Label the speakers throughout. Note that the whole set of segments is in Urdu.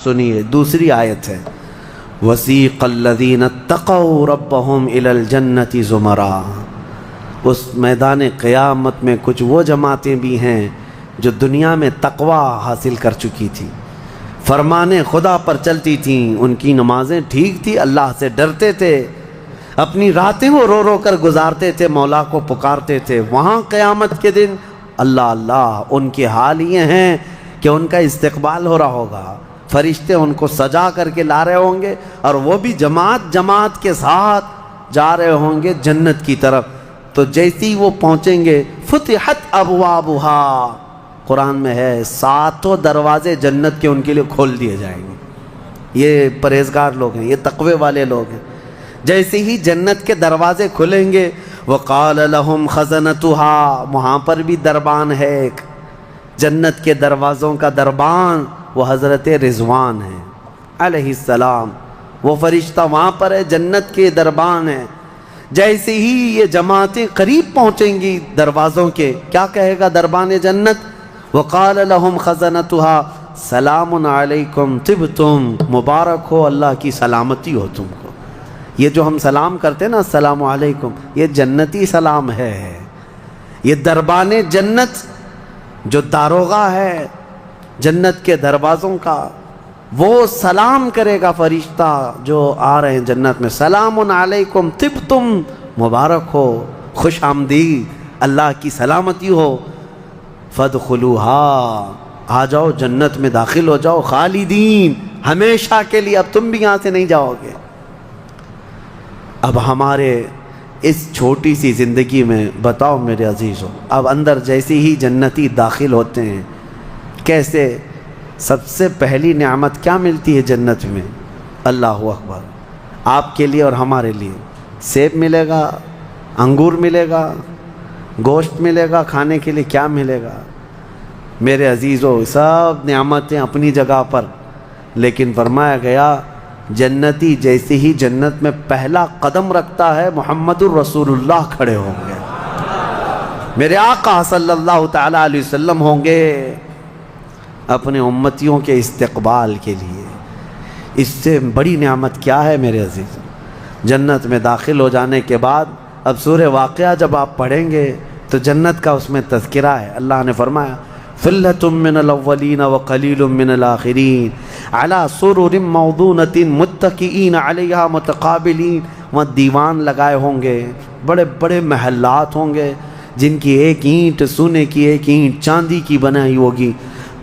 Speaker 1: سنیے دوسری آیت ہے وَسِيقَ الَّذِينَ اتَّقَوْا رَبَّهُمْ إِلَى الْجَنَّةِ زُمَرًا۔ اس میدان قیامت میں کچھ وہ جماعتیں بھی ہیں جو دنیا میں تقوی حاصل کر چکی تھی، فرمان خدا پر چلتی تھیں، ان کی نمازیں ٹھیک تھی، اللہ سے ڈرتے تھے، اپنی راتیں وہ رو رو کر گزارتے تھے، مولا کو پکارتے تھے۔ وہاں قیامت کے دن اللہ اللہ ان کے حال یہ ہیں کہ ان کا استقبال ہو رہا ہوگا، فرشتے ان کو سجا کر کے لا رہے ہوں گے، اور وہ بھی جماعت جماعت کے ساتھ جا رہے ہوں گے جنت کی طرف۔ تو جیسی وہ پہنچیں گے فتحت ابوابھا، قرآن میں ہے 7 دروازے جنت کے ان کے لیے کھول دیے جائیں گے۔ یہ پرہیزگار لوگ ہیں، یہ تقوی والے لوگ ہیں۔ جیسے ہی جنت کے دروازے کھلیں گے وقال لهم خزنتها، وہاں پر بھی دربان ہے ایک، جنت کے دروازوں کا دربان وہ حضرت رضوان ہے علیہ السلام، وہ فرشتہ وہاں پر ہے، جنت کے دربان ہے۔ جیسے ہی یہ جماعتیں قریب پہنچیں گی دروازوں کے، کیا کہے گا دربان جنت؟ وقال لهم خزنتها سلام علیکم طبتم، مبارک ہو، اللہ کی سلامتی ہو تم کو۔ یہ جو ہم سلام کرتے ہیں نا السلام علیکم، یہ جنتی سلام ہے۔ یہ دربان جنت جو داروغہ ہے جنت کے دروازوں کا، وہ سلام کرے گا فرشتہ جو آ رہے ہیں جنت میں، سلام علیکم طبتم، مبارک ہو، خوش آمدید، اللہ کی سلامتی ہو، فادخلوها، آ جاؤ جنت میں داخل ہو جاؤ، خالدین، ہمیشہ کے لیے، اب تم بھی یہاں سے نہیں جاؤ گے۔ اب ہمارے اس چھوٹی سی زندگی میں بتاؤ میرے عزیزوں، اب اندر جیسے ہی جنتی داخل ہوتے ہیں، کیسے سب سے پہلی نعمت کیا ملتی ہے جنت میں؟ اللہ اکبر، آپ کے لیے اور ہمارے لیے سیب ملے گا، انگور ملے گا، گوشت ملے گا، کھانے کے لیے کیا ملے گا؟ میرے عزیزوں سب نعمتیں اپنی جگہ پر، لیکن فرمایا گیا جنتی جیسے ہی جنت میں پہلا قدم رکھتا ہے محمد الرسول اللہ کھڑے ہوں گے، میرے آقا صلی اللہ تعالی علیہ وسلم ہوں گے اپنے امتیوں کے استقبال کے لیے۔ اس سے بڑی نعمت کیا ہے میرے عزیز؟ جنت میں داخل ہو جانے کے بعد اب سورہ واقعہ جب آپ پڑھیں گے تو جنت کا اس میں تذکرہ ہے۔ اللہ نے فرمایا ثلة من الاولین وقلیل من الآخرین علی سرر موضونۃ متکئین علیہا متقابلین، وہاں دیوان لگائے ہوں گے، بڑے بڑے محلات ہوں گے جن کی ایک اینٹ سونے کی، ایک اینٹ چاندی کی بنائی ہوگی،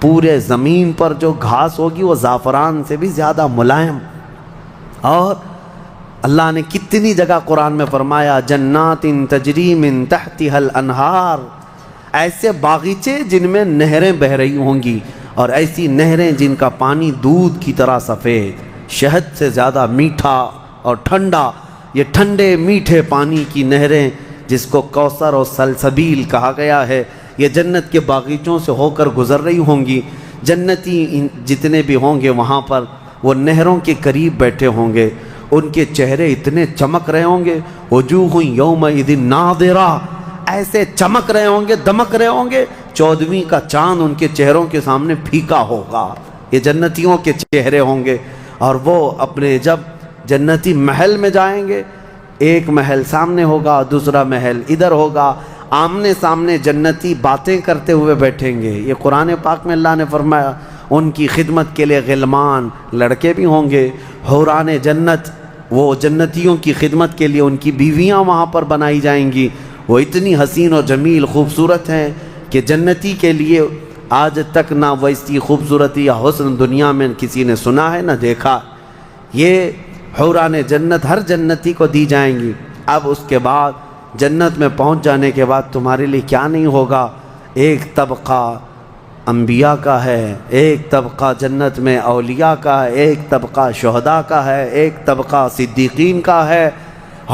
Speaker 1: پورے زمین پر جو گھاس ہوگی وہ زعفران سے بھی زیادہ ملائم۔ اور اللہ نے کتنی جگہ قرآن میں فرمایا جنات تجری من تحتها الانہار، ایسے باغیچے جن میں نہریں بہہ رہی ہوں گی، اور ایسی نہریں جن کا پانی دودھ کی طرح سفید، شہد سے زیادہ میٹھا اور ٹھنڈا، یہ ٹھنڈے میٹھے پانی کی نہریں جس کو کوثر اور سلسبیل کہا گیا ہے، یہ جنت کے باغیچوں سے ہو کر گزر رہی ہوں گی۔ جنتی جتنے بھی ہوں گے وہاں پر وہ نہروں کے قریب بیٹھے ہوں گے، ان کے چہرے اتنے چمک رہے ہوں گے، وجوہ یومئذ ناظرہ، ایسے چمک رہے ہوں گے، دمک رہے ہوں گے، 14ویں کا چاند ان کے چہروں کے سامنے پھیکا ہوگا۔ یہ جنتیوں کے چہرے ہوں گے، اور وہ اپنے جب جنتی محل میں جائیں گے، ایک محل سامنے ہوگا، دوسرا محل ادھر ہوگا، آمنے سامنے جنتی باتیں کرتے ہوئے بیٹھیں گے۔ یہ قرآن پاک میں اللہ نے فرمایا ان کی خدمت کے لیے غلمان، لڑکے بھی ہوں گے، حوران جنت، وہ جنتیوں کی خدمت کے لیے ان کی بیویاں وہاں پر بنائی جائیں گی، وہ اتنی حسین و جمیل خوبصورت ہیں کہ جنتی کے لیے آج تک نہ ویسی خوبصورتی یا حسن دنیا میں کسی نے سنا ہے نہ دیکھا۔ یہ حوران جنت ہر جنتی کو دی جائیں گی۔ اب اس کے بعد جنت میں پہنچ جانے کے بعد تمہارے لیے کیا نہیں ہوگا؟ ایک طبقہ انبیاء کا ہے، ایک طبقہ جنت میں اولیاء کا ہے، ایک طبقہ شہداء کا ہے، ایک طبقہ صدیقین کا ہے،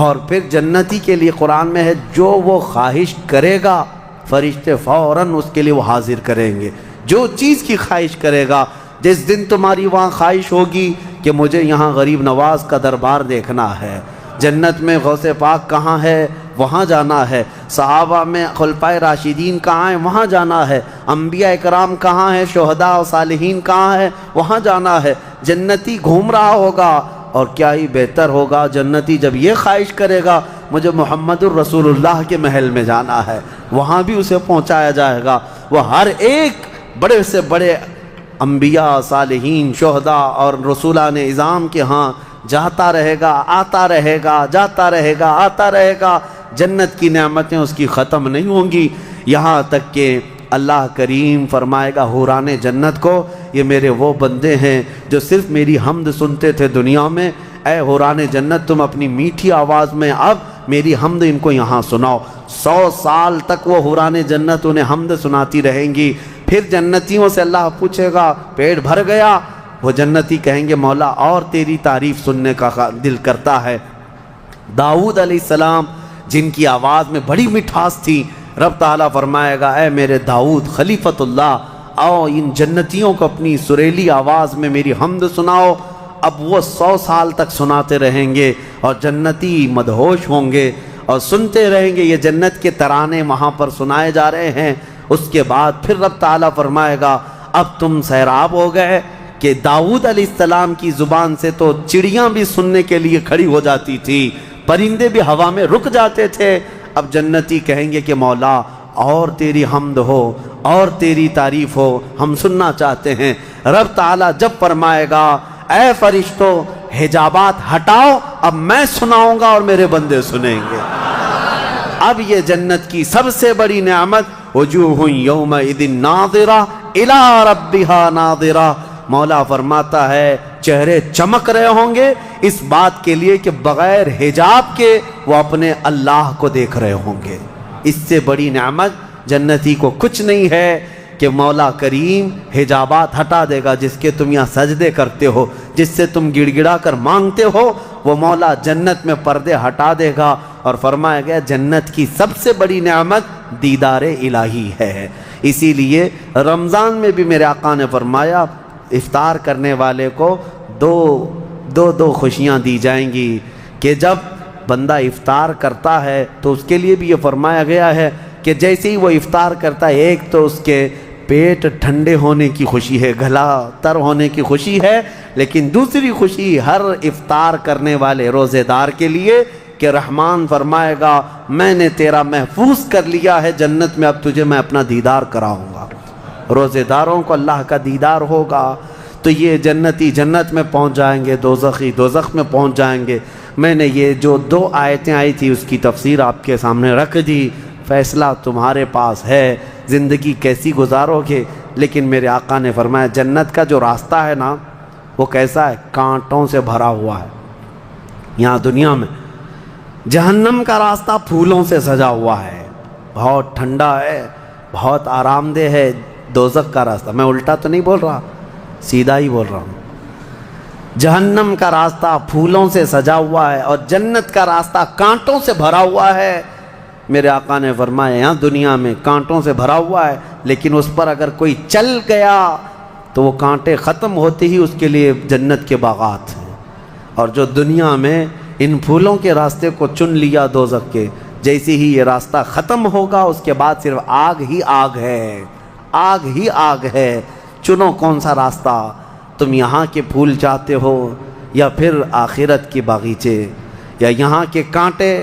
Speaker 1: اور پھر جنتی کے لیے قرآن میں ہے جو وہ خواہش کرے گا فرشتے فوراً اس کے لیے وہ حاضر کریں گے، جو چیز کی خواہش کرے گا۔ جس دن تمہاری وہاں خواہش ہوگی کہ مجھے یہاں غریب نواز کا دربار دیکھنا ہے، جنت میں غوث پاک کہاں ہے وہاں جانا ہے، صحابہ میں خلفائے راشدین کہاں ہیں وہاں جانا ہے، انبیاء اکرام کہاں ہیں، شہداء و صالحین کہاں ہیں وہاں جانا ہے، جنتی گھوم رہا ہوگا، اور کیا ہی بہتر ہوگا جنتی جب یہ خواہش کرے گا مجھے محمد الرسول اللہ کے محل میں جانا ہے، وہاں بھی اسے پہنچایا جائے گا۔ وہ ہر ایک بڑے سے بڑے انبیاء، صالحین، شہداء اور رسولان اعظام کے ہاں جاتا رہے گا، آتا رہے گا، جاتا رہے گا، آتا رہے گا۔ جنت کی نعمتیں اس کی ختم نہیں ہوں گی، یہاں تک کہ اللہ کریم فرمائے گا حوران جنت کو، یہ میرے وہ بندے ہیں جو صرف میری حمد سنتے تھے دنیا میں، اے حوران جنت تم اپنی میٹھی آواز میں اب میری حمد ان کو یہاں سناؤ۔ 100 سال تک وہ حوران جنت انہیں حمد سناتی رہیں گی۔ پھر جنتیوں سے اللہ پوچھے گا پیٹ بھر گیا؟ وہ جنتی کہیں گے مولا اور تیری تعریف سننے کا دل کرتا ہے۔ داؤد علیہ السلام جن کی آواز میں بڑی مٹھاس تھی، رب تعالیٰ فرمائے گا اے میرے داؤد خلیفۃ اللہ، آؤ ان جنتیوں کو اپنی سریلی آواز میں میری حمد سناؤ۔ اب وہ 100 سال تک سناتے رہیں گے اور جنتی مدہوش ہوں گے اور سنتے رہیں گے، یہ جنت کے ترانے وہاں پر سنائے جا رہے ہیں۔ اس کے بعد پھر رب تعالیٰ فرمائے گا اب تم سیراب ہو گئے کہ داؤد علیہ السلام کی زبان سے تو چڑیاں بھی سننے کے لیے کھڑی ہو جاتی تھی، پرندے بھی ہوا میں رک جاتے تھے۔ اب جنتی کہیں گے کہ مولا اور تیری حمد ہو اور تیری تعریف ہو، ہم سننا چاہتے ہیں۔ رب تعالیٰ جب فرمائے گا اے فرشتوں حجابات ہٹاؤ، اب میں سناؤں گا اور میرے بندے سنیں گے۔ اب یہ جنت کی سب سے بڑی نعمت وجوہ یومئذ ناظرہ الی ربہا ناظرہ، مولا فرماتا ہے چہرے چمک رہے ہوں گے اس بات کے لیے کہ بغیر حجاب کے وہ اپنے اللہ کو دیکھ رہے ہوں گے۔ اس سے بڑی نعمت جنتی کو کچھ نہیں ہے کہ مولا کریم حجابات ہٹا دے گا، جس کے تم یہاں سجدے کرتے ہو، جس سے تم گڑ گڑا کر مانگتے ہو، وہ مولا جنت میں پردے ہٹا دے گا۔ اور فرمایا گیا جنت کی سب سے بڑی نعمت دیدار الہی ہے۔ اسی لیے رمضان میں بھی میرے آقا نے فرمایا افطار کرنے والے کو دو خوشیاں دی جائیں گی کہ جب بندہ افطار کرتا ہے تو اس کے لیے بھی یہ فرمایا گیا ہے کہ جیسے ہی وہ افطار کرتا ہے، ایک تو اس کے پیٹ ٹھنڈے ہونے کی خوشی ہے، گلا تر ہونے کی خوشی ہے، لیکن دوسری خوشی ہر افطار کرنے والے روزے دار کے لیے کہ رحمان فرمائے گا میں نے تیرا محفوظ کر لیا ہے جنت میں، اب تجھے میں اپنا دیدار کراؤں گا۔ روزے داروں کو اللہ کا دیدار ہوگا تو یہ جنتی جنت میں پہنچ جائیں گے، دوزخی دوزخ میں پہنچ جائیں گے۔ میں نے یہ جو 2 آیتیں آئی تھی اس کی تفسیر آپ کے سامنے رکھ دی، فیصلہ تمہارے پاس ہے زندگی کیسی گزارو گے۔ لیکن میرے آقا نے فرمایا جنت کا جو راستہ ہے نا وہ کیسا ہے؟ کانٹوں سے بھرا ہوا ہے۔ یہاں دنیا میں جہنم کا راستہ پھولوں سے سجا ہوا ہے، بہت ٹھنڈا ہے، بہت آرام دہ ہے۔ دوزخ کا راستہ، میں الٹا تو نہیں بول رہا، سیدھا ہی بول رہا ہوں، جہنم کا راستہ پھولوں سے سجا ہوا ہے اور جنت کا راستہ کانٹوں سے بھرا ہوا ہے۔ میرے آقا نے فرمایا یہاں دنیا میں کانٹوں سے بھرا ہوا ہے، لیکن اس پر اگر کوئی چل گیا تو وہ کانٹے ختم ہوتے ہی اس کے لیے جنت کے باغات ہیں۔ اور جو دنیا میں ان پھولوں کے راستے کو چن لیا دوزخ کے، جیسے ہی یہ راستہ ختم ہوگا اس کے بعد صرف آگ ہی آگ ہے، آگ ہی آگ ہے۔ چنو کون سا راستہ، تم یہاں کے پھول چاہتے ہو یا پھر آخرت کے باغیچے، یا یہاں کے کانٹے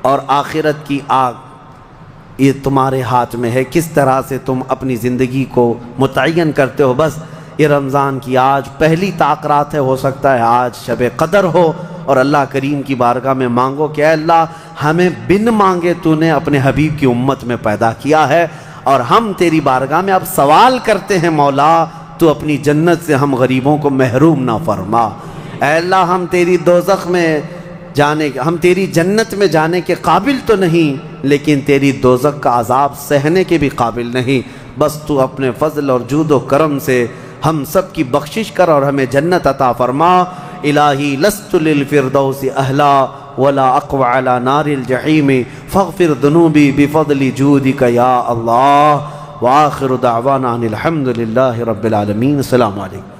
Speaker 1: اور آخرت کی آگ؟ یہ تمہارے ہاتھ میں ہے، کس طرح سے تم اپنی زندگی کو متعین کرتے ہو۔ بس یہ رمضان کی آج پہلی تاکرات ہے، ہو سکتا ہے آج شب قدر ہو، اور اللہ کریم کی بارگاہ میں مانگو کہ اے اللہ ہمیں بن مانگے تو نے اپنے حبیب کی امت میں پیدا کیا ہے، اور ہم تیری بارگاہ میں اب سوال کرتے ہیں مولا تو اپنی جنت سے ہم غریبوں کو محروم نہ فرما۔ اے اللہ ہم تیری دوزخ میں ہم تیری جنت میں جانے کے قابل تو نہیں، لیکن تیری دوزخ کا عذاب سہنے کے بھی قابل نہیں۔ بس تو اپنے فضل اور جود و کرم سے ہم سب کی بخشش کر اور ہمیں جنت عطا فرما۔ الہی لست للفردوس اہلا ولا اقوى على نار الجحیم فاغفر ذنوبی بفضل جودک یا اللہ۔ وآخر دعوانا ان الحمد للہ رب العالمین۔ السلام علیکم۔